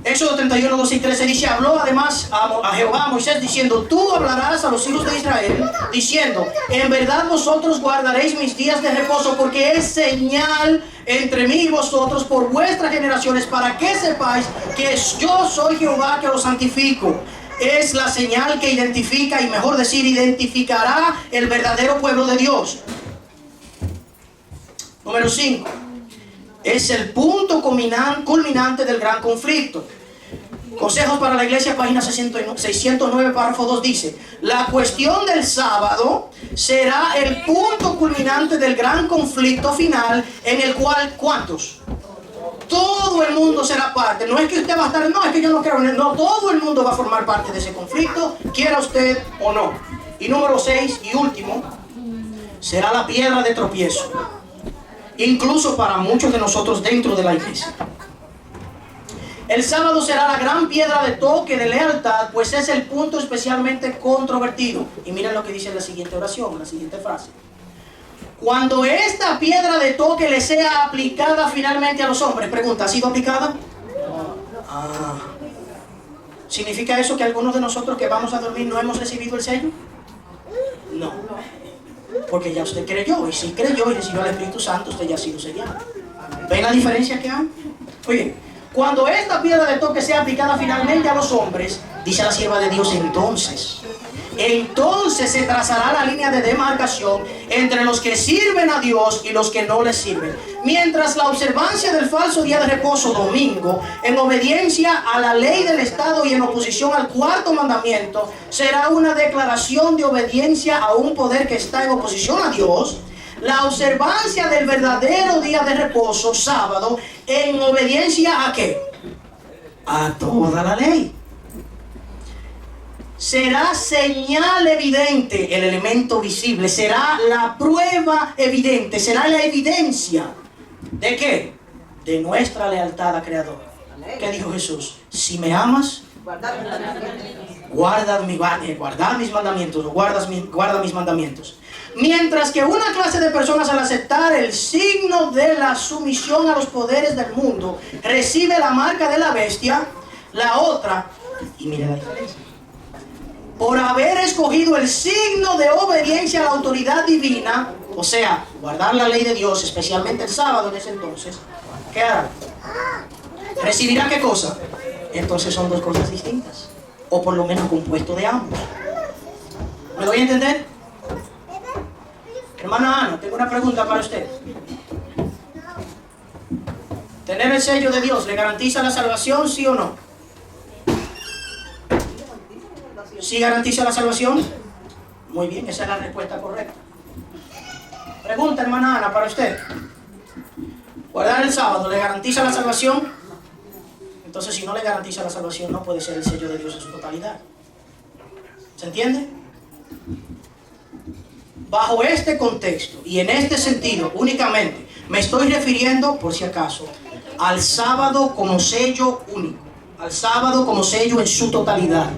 Éxodo 31, 12 y 13 dice: habló además a Jehová a Moisés diciendo: tú hablarás a los hijos de Israel diciendo: en verdad vosotros guardaréis mis días de reposo, porque es señal entre mí y vosotros por vuestras generaciones, para que sepáis que yo soy Jehová que los santifico. Es la señal que identifica, y mejor decir, identificará el verdadero pueblo de Dios. Número 5. Es el punto culminante del gran conflicto. Consejos para la Iglesia, página 609, párrafo 2 dice: la cuestión del sábado será el punto culminante del gran conflicto final, en el cual, ¿cuántos? Todo el mundo será parte. No es que usted va a estar, no, es que yo no quiero, no, todo el mundo va a formar parte de ese conflicto, quiera usted o no. Y número 6 y último, será la piedra de tropiezo, incluso para muchos de nosotros dentro de la iglesia. El sábado será la gran piedra de toque de lealtad, pues es el punto especialmente controvertido. Y miren lo que dice la siguiente oración, la siguiente frase: cuando esta piedra de toque le sea aplicada finalmente a los hombres. Pregunta: ¿ha sido aplicada? ¿Significa eso que algunos de nosotros que vamos a dormir no hemos recibido el sello? No, porque ya usted creyó, y si creyó y recibió al Espíritu Santo, usted ya ha sido sellado. ¿Ven la diferencia que hay? Oye, cuando esta piedra de toque sea aplicada finalmente a los hombres, dice la sierva de Dios, entonces se trazará la línea de demarcación entre los que sirven a Dios y los que no les sirven. Mientras la observancia del falso día de reposo, domingo, en obediencia a la ley del Estado y en oposición al cuarto mandamiento, será una declaración de obediencia a un poder que está en oposición a Dios, la observancia del verdadero día de reposo, sábado, en obediencia ¿a qué? A toda la ley. Será señal evidente, el elemento visible, será la prueba evidente, será la evidencia. ¿De qué? De nuestra lealtad al Creador. ¿Qué dijo Jesús? Si me amas, guarda mis mandamientos, guarda mis mandamientos. Mientras que una clase de personas, al aceptar el signo de la sumisión a los poderes del mundo, recibe la marca de la bestia, la otra, y mire la diferencia, por haber escogido el signo de obediencia a la autoridad divina, o sea, guardar la ley de Dios, especialmente el sábado en ese entonces, ¿qué hará? ¿Recibirá qué cosa? Entonces son dos cosas distintas, o por lo menos compuesto de ambos. ¿Me doy a entender? Hermana Ana, tengo una pregunta para usted. ¿Tener el sello de Dios le garantiza la salvación, sí o no? ¿Sí garantiza la salvación? Muy bien, esa es la respuesta correcta. Pregunta, hermana Ana, para usted. ¿Guardar el sábado le garantiza la salvación? Entonces, si no le garantiza la salvación, no puede ser el sello de Dios en su totalidad. ¿Se entiende? Bajo este contexto y en este sentido únicamente me estoy refiriendo, por si acaso, al sábado como sello único, al sábado como sello en su totalidad.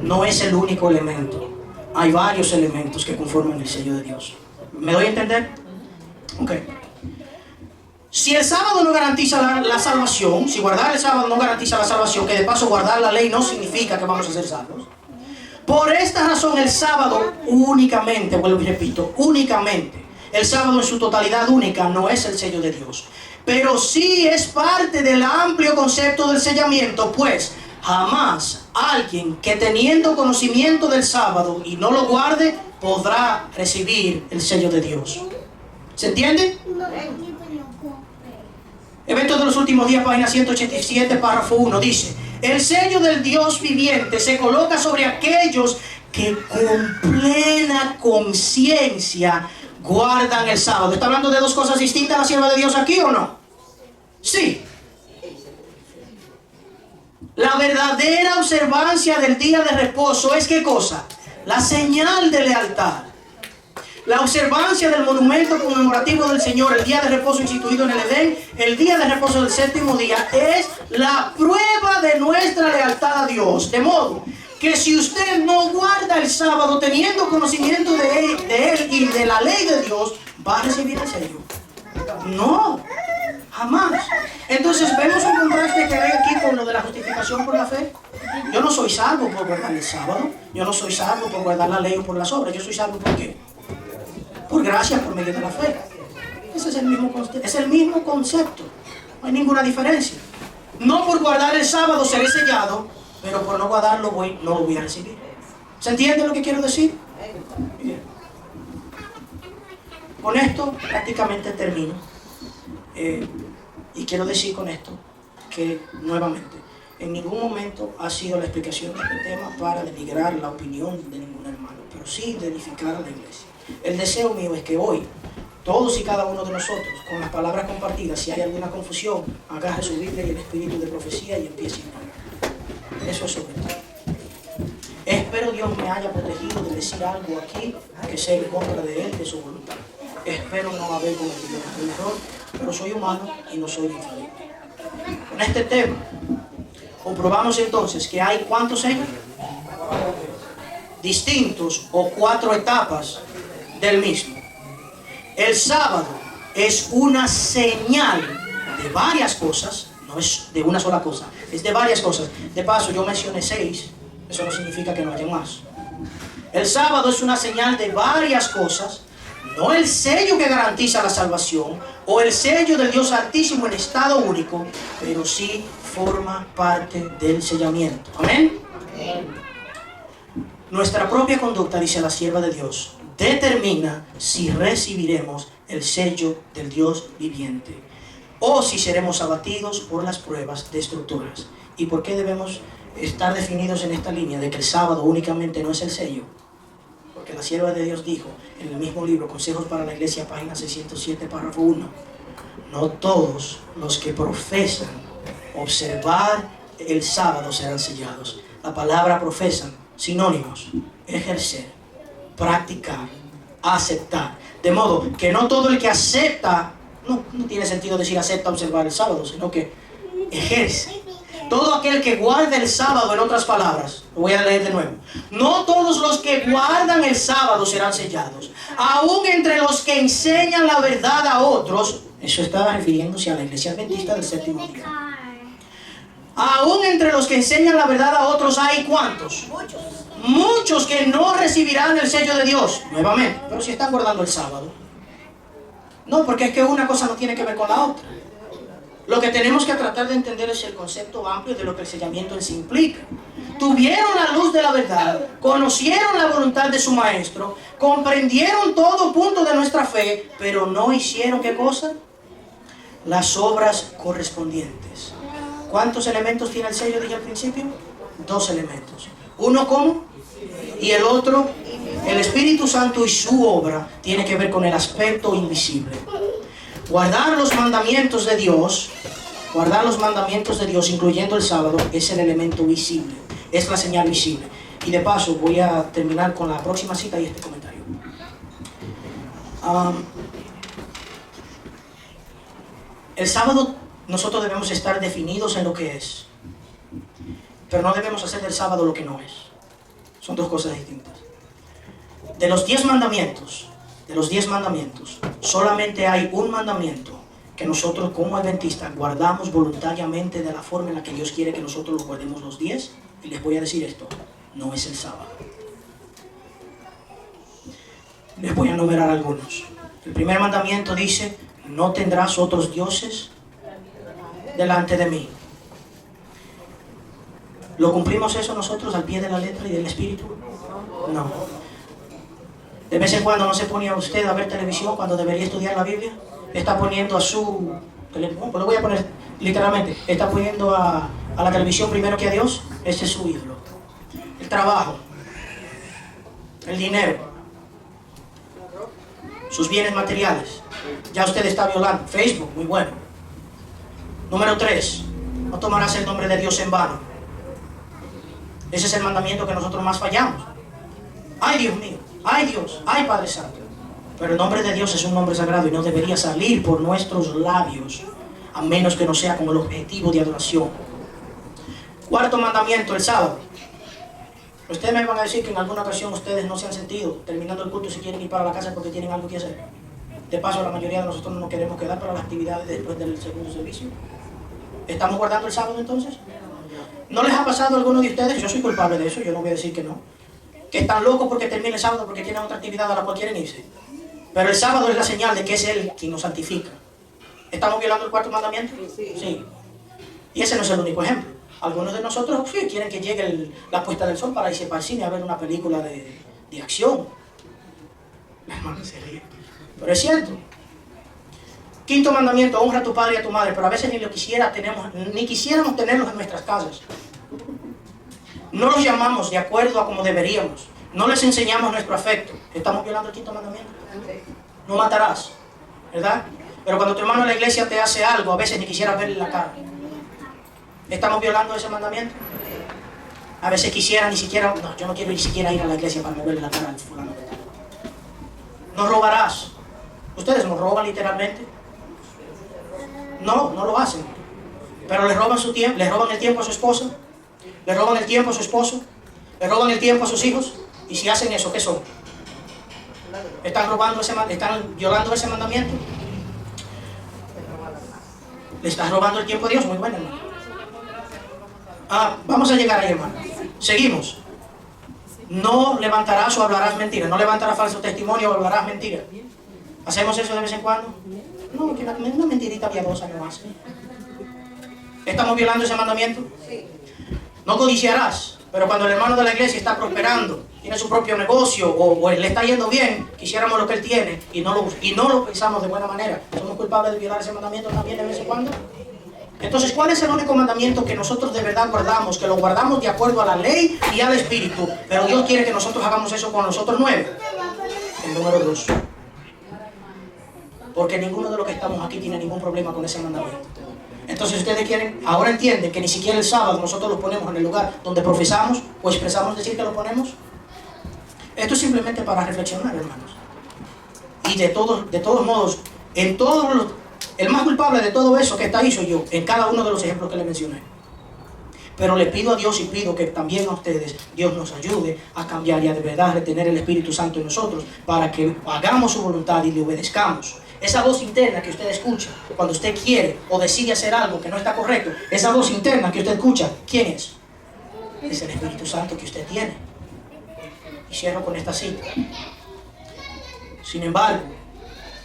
No es el único elemento, hay varios elementos que conforman el sello de Dios. ¿Me doy a entender? Ok. Si el sábado no garantiza la salvación, si guardar el sábado no garantiza la salvación, que de paso guardar la ley no significa que vamos a ser salvos, por esta razón el sábado únicamente, vuelvo y repito, únicamente, el sábado en su totalidad única no es el sello de Dios. Pero sí es parte del amplio concepto del sellamiento, pues jamás alguien que teniendo conocimiento del sábado y no lo guarde, podrá recibir el sello de Dios. ¿Se entiende? Eventos de los últimos días, página 187, párrafo 1, dice: el sello del Dios viviente se coloca sobre aquellos que con plena conciencia guardan el sábado. ¿Está hablando de dos cosas distintas la sierva de Dios aquí o no? Sí. La verdadera observancia del día de reposo es ¿qué cosa? La señal de lealtad. La observancia del monumento conmemorativo del Señor, el día de reposo instituido en el Edén, el día de reposo del séptimo día, es la prueba de nuestra lealtad a Dios. De modo que si usted no guarda el sábado teniendo conocimiento de él y de la ley de Dios, ¿va a recibir el sello? No, jamás. Entonces vemos un contraste que hay aquí con lo de la justificación por la fe. Yo no soy salvo por guardar el sábado, yo no soy salvo por guardar la ley o por las obras, yo soy salvo ¿por qué? Por gracia, por medio de la fe. Ese es el mismo concepto, no hay ninguna diferencia. No por guardar el sábado seré sellado, pero por no guardarlo no lo voy a recibir. ¿Se entiende lo que quiero decir? Bien. Con esto prácticamente termino. Y quiero decir con esto que nuevamente, en ningún momento ha sido la explicación de este tema para denigrar la opinión de ningún hermano, pero sí de edificar a la iglesia. El deseo mío es que hoy, todos y cada uno de nosotros, con las palabras compartidas, si hay alguna confusión, agarre su Biblia y el espíritu de profecía y empiece a indagar. Eso es sobre todo. Espero Dios me haya protegido de decir algo aquí que sea en contra de Él, de su voluntad. Espero no haber cometido ningún error, pero soy humano y no soy infalible. Con este tema, comprobamos entonces que hay ¿cuántos sellos? Distintos o 4 etapas del mismo. El sábado es una señal de varias cosas, no es de una sola cosa, es de varias cosas. De paso, yo mencioné 6, eso no significa que no haya más. El sábado es una señal de varias cosas, no el sello que garantiza la salvación o el sello del Dios Altísimo en estado único, pero sí forma parte del sellamiento. Amén. Nuestra propia conducta, dice la sierva de Dios, determina si recibiremos el sello del Dios viviente o si seremos abatidos por las pruebas destructoras. ¿Y por qué debemos estar definidos en esta línea de que el sábado únicamente no es el sello? Porque la sierva de Dios dijo en el mismo libro, Consejos para la Iglesia, página 607, párrafo 1, no todos los que profesan observar el sábado serán sellados. La palabra profesan, sinónimos, ejercer, practicar, aceptar. De modo que no todo el que acepta, no tiene sentido decir acepta observar el sábado, sino que ejerce. Todo aquel que guarda el sábado, en otras palabras, lo voy a leer de nuevo. No todos los que guardan el sábado serán sellados. Aún entre los que enseñan la verdad a otros, eso estaba refiriéndose a la iglesia adventista del séptimo día. Aún entre los que enseñan la verdad a otros hay ¿cuántos? Muchos que no recibirán el sello de Dios, nuevamente, pero si están guardando el sábado. No, porque es que una cosa no tiene que ver con la otra. Lo que tenemos que tratar de entender es el concepto amplio de lo que el sellamiento en sí implica. Tuvieron la luz de la verdad, conocieron la voluntad de su maestro, comprendieron todo punto de nuestra fe, pero no hicieron ¿qué cosa? Las obras correspondientes. ¿Cuántos elementos tiene el sello? Dije al principio. 2 elementos. Uno ¿cómo? Y el otro, el Espíritu Santo y su obra tiene que ver con el aspecto invisible. Guardar los mandamientos de Dios, incluyendo el sábado, es el elemento visible, es la señal visible. Y de paso voy a terminar con la próxima cita y este comentario. El sábado nosotros debemos estar definidos en lo que es, pero no debemos hacer del sábado lo que no es. Son 2 cosas distintas. De los 10 mandamientos, solamente hay un mandamiento que nosotros como adventistas guardamos voluntariamente de la forma en la que Dios quiere que nosotros los guardemos los 10. Y les voy a decir esto, no es el sábado. Les voy a enumerar algunos. El primer mandamiento dice, no tendrás otros dioses delante de mí. ¿Lo cumplimos eso nosotros al pie de la letra y del espíritu? No. De vez en cuando no se ponía usted a ver televisión cuando debería estudiar la Biblia. Está poniendo a su... Pues lo voy a poner literalmente. Está poniendo a la televisión primero que a Dios. Ese es su ídolo. El trabajo. El dinero. Sus bienes materiales. Ya usted está violando. Facebook, muy bueno. Número 3. No tomarás el nombre de Dios en vano. Ese es el mandamiento que nosotros más fallamos. Ay, Dios mío. Ay, Dios. Ay, Padre Santo. Pero el nombre de Dios es un nombre sagrado y no debería salir por nuestros labios, a menos que no sea con el objetivo de adoración. Cuarto mandamiento, el sábado. Ustedes me van a decir que en alguna ocasión ustedes no se han sentido terminando el culto si quieren ir para la casa porque tienen algo que hacer. De paso, la mayoría de nosotros no nos queremos quedar para las actividades después del segundo servicio. ¿Estamos guardando el sábado entonces? ¿No les ha pasado a alguno de ustedes? Yo soy culpable de eso, yo no voy a decir que no. Que están locos porque termine el sábado porque tienen otra actividad a la cual quieren irse. Pero el sábado es la señal de que es Él quien nos santifica. ¿Estamos violando el cuarto mandamiento? Sí. Y ese no es el único ejemplo. Algunos de nosotros sí, quieren que llegue la puesta del sol para irse para el cine a ver una película de acción. La hermana se ríe. Pero es cierto. Quinto mandamiento, honra a tu padre y a tu madre. Pero a veces ni quisiéramos tenerlos en nuestras casas. No los llamamos de acuerdo a como deberíamos. No les enseñamos nuestro afecto. ¿Estamos violando el quinto mandamiento? No matarás, ¿verdad? Pero cuando tu hermano en la iglesia te hace algo, a veces ni quisieras verle la cara. ¿Estamos violando ese mandamiento? A veces quisiera ni siquiera... No, yo no quiero ni siquiera ir a la iglesia para moverle la cara al fulano. No robarás. ¿Ustedes no roban literalmente? No, no lo hacen. Pero le roban su tiempo, le roban el tiempo a su esposa, le roban el tiempo a su esposo, le roban el tiempo a sus hijos. Y si hacen eso, ¿qué son? ¿Están violando ese mandamiento? ¿Le estás robando el tiempo a Dios? Muy bueno, hermano. Vamos a llegar ahí, hermano. Seguimos. No levantarás o hablarás mentira. No levantarás falso testimonio o hablarás mentira. ¿Hacemos eso de vez en cuando? No, que una mentirita piadosa no hace. ¿Estamos violando ese mandamiento? No codiciarás. Pero cuando el hermano de la iglesia está prosperando, tiene su propio negocio o le está yendo bien, quisiéramos lo que él tiene y no lo pensamos de buena manera. ¿Somos culpables de violar ese mandamiento también de vez en cuando? Entonces, ¿cuál es el único mandamiento que nosotros de verdad guardamos? Que lo guardamos de acuerdo a la ley y al Espíritu. Pero Dios quiere que nosotros hagamos eso con nosotros 9. El número 2. Porque ninguno de los que estamos aquí tiene ningún problema con ese mandamiento. Entonces ustedes ahora entienden que ni siquiera el sábado nosotros los ponemos en el lugar donde profesamos o expresamos decir que lo ponemos. Esto es simplemente para reflexionar, hermanos. Y de todos modos, el más culpable de todo eso que está ahí soy yo, en cada uno de los ejemplos que le mencioné. Pero le pido a Dios y pido que también a ustedes Dios nos ayude a cambiar y a de verdad retener el Espíritu Santo en nosotros para que hagamos su voluntad y le obedezcamos. Esa voz interna que usted escucha cuando usted quiere o decide hacer algo que no está correcto, esa voz interna que usted escucha, ¿quién es? Es el Espíritu Santo que usted tiene. Y cierro con esta cita. Sin embargo,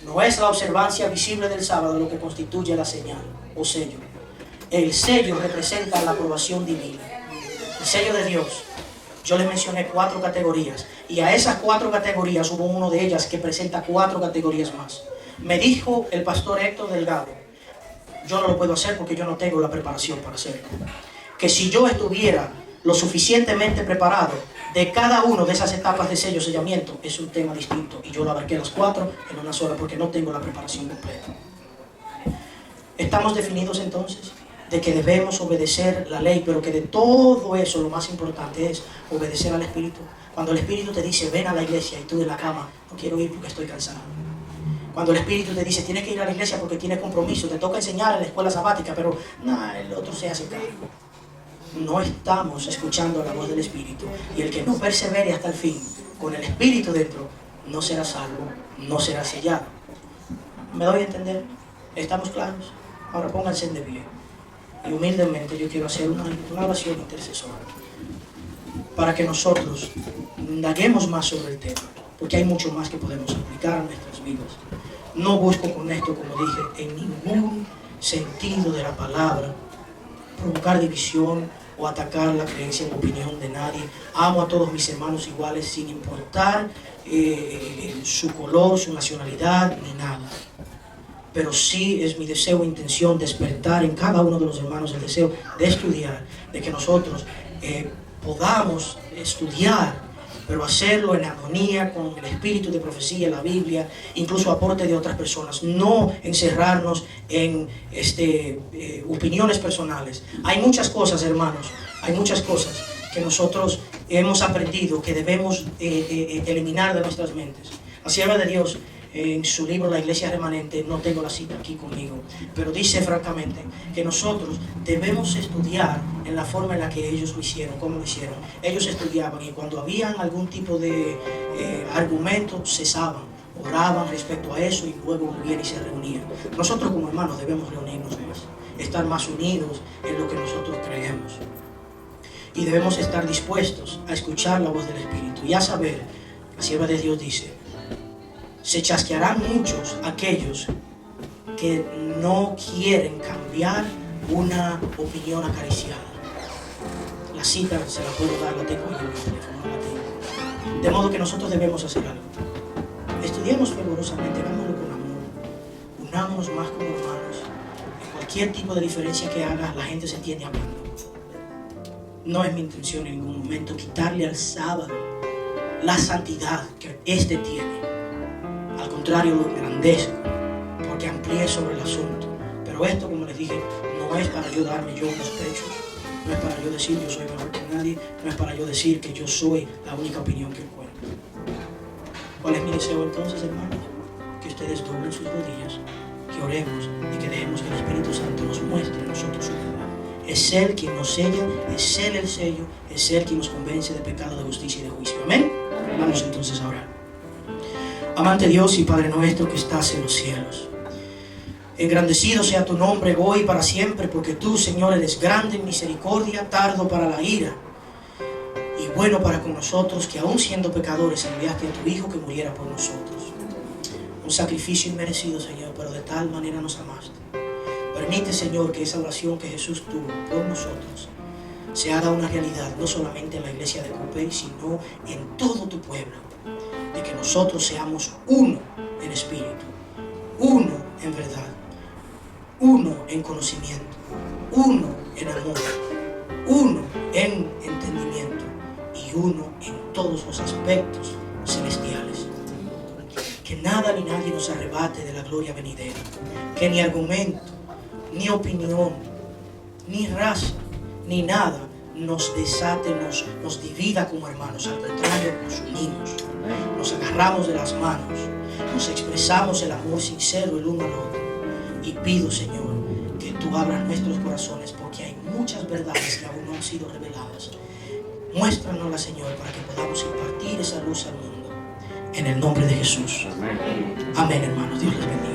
no es la observancia visible del sábado lo que constituye la señal o sello. El sello representa la aprobación divina. El sello de Dios. Yo les mencioné 4 categorías. Y a esas 4 categorías hubo uno de ellas que presenta 4 categorías más. Me dijo el pastor Héctor Delgado, yo no lo puedo hacer porque yo no tengo la preparación para hacerlo, que si yo estuviera lo suficientemente preparado, de cada una de esas etapas de sello sellamiento es un tema distinto, y yo lo abarqué las 4 en una sola porque no tengo la preparación completa. ¿Estamos definidos entonces de que debemos obedecer la ley, pero que de todo eso lo más importante es obedecer al Espíritu? Cuando el Espíritu te dice ven a la iglesia y tú en la cama, no quiero ir porque estoy cansado. Cuando el Espíritu te dice, tienes que ir a la iglesia porque tienes compromiso, te toca enseñar en la escuela sabática, pero el otro se hace cargo. No estamos escuchando la voz del Espíritu. Y el que no persevere hasta el fin, con el Espíritu dentro, no será salvo, no será sellado. ¿Me doy a entender? ¿Estamos claros? Ahora pónganse de pie. Y humildemente yo quiero hacer una oración intercesora para que nosotros indaguemos más sobre el tema, porque hay mucho más que podemos aplicar a nuestras vidas. No busco con esto, como dije, en ningún sentido de la palabra provocar división o atacar la creencia o opinión de nadie. Amo a todos mis hermanos iguales sin importar su color, su nacionalidad ni nada. Pero sí es mi deseo e intención despertar en cada uno de los hermanos el deseo de estudiar, de que nosotros podamos estudiar, pero hacerlo en armonía con el espíritu de profecía, la Biblia, incluso aporte de otras personas, no encerrarnos en opiniones personales. Hay muchas cosas, hermanos, hay muchas cosas que nosotros hemos aprendido que debemos eliminar de nuestras mentes. La sierva de Dios en su libro La Iglesia Remanente, no tengo la cita aquí conmigo, pero dice francamente que nosotros debemos estudiar en la forma en la que ellos lo hicieron, cómo lo hicieron. Ellos estudiaban y cuando habían algún tipo de argumento, cesaban, oraban respecto a eso y luego volvían y se reunían. Nosotros como hermanos debemos reunirnos más, estar más unidos en lo que nosotros creemos. Y debemos estar dispuestos a escuchar la voz del Espíritu y a saber, la sierva de Dios dice, se chasquearán muchos aquellos que no quieren cambiar una opinión acariciada. La cita se la puedo dar, la tengo yo en mi teléfono, no la tengo. De modo que nosotros debemos hacer algo. Estudiemos fervorosamente, hagámoslo con amor, unámonos más como hermanos. En cualquier tipo de diferencia que haga, la gente se entiende hablando. No es mi intención en ningún momento quitarle al sábado la santidad que éste tiene. Al contrario, lo engrandezco porque amplíe sobre el asunto. Pero esto, como les dije, no es para yo darme yo los pechos, no es para yo decir yo soy mejor que nadie, no es para yo decir que yo soy la única opinión que cuenta. ¿Cuál es mi deseo entonces, hermanos? Que ustedes doblen sus rodillas, que oremos y que dejemos que el Espíritu Santo nos muestre a nosotros su verdad. Es Él quien nos sella, es Él el sello, es Él quien nos convence de pecado, de justicia y de juicio. Amén. Vamos entonces a orar. Amante Dios y Padre nuestro que estás en los cielos, engrandecido sea tu nombre hoy y para siempre, porque tú, Señor, eres grande en misericordia, tardo para la ira y bueno para con nosotros, que aún siendo pecadores enviaste a tu Hijo que muriera por nosotros. Un sacrificio inmerecido, Señor, pero de tal manera nos amaste. Permite, Señor, que esa oración que Jesús tuvo por nosotros se haga una realidad, no solamente en la iglesia de Copey, sino en todo tu pueblo, de que nosotros seamos uno en espíritu, uno en verdad, uno en conocimiento, uno en amor, uno en entendimiento y uno en todos los aspectos celestiales. Que nada ni nadie nos arrebate de la gloria venidera, que ni argumento, ni opinión, ni raza, ni nada nos desate, nos divida como hermanos. Al contrario, nos unimos, nos agarramos de las manos, nos expresamos el amor sincero el uno al otro. Y pido, Señor, que tú abras nuestros corazones, porque hay muchas verdades que aún no han sido reveladas. Muéstranoslas, Señor, para que podamos impartir esa luz al mundo. En el nombre de Jesús. Amén, hermanos. Dios les bendiga.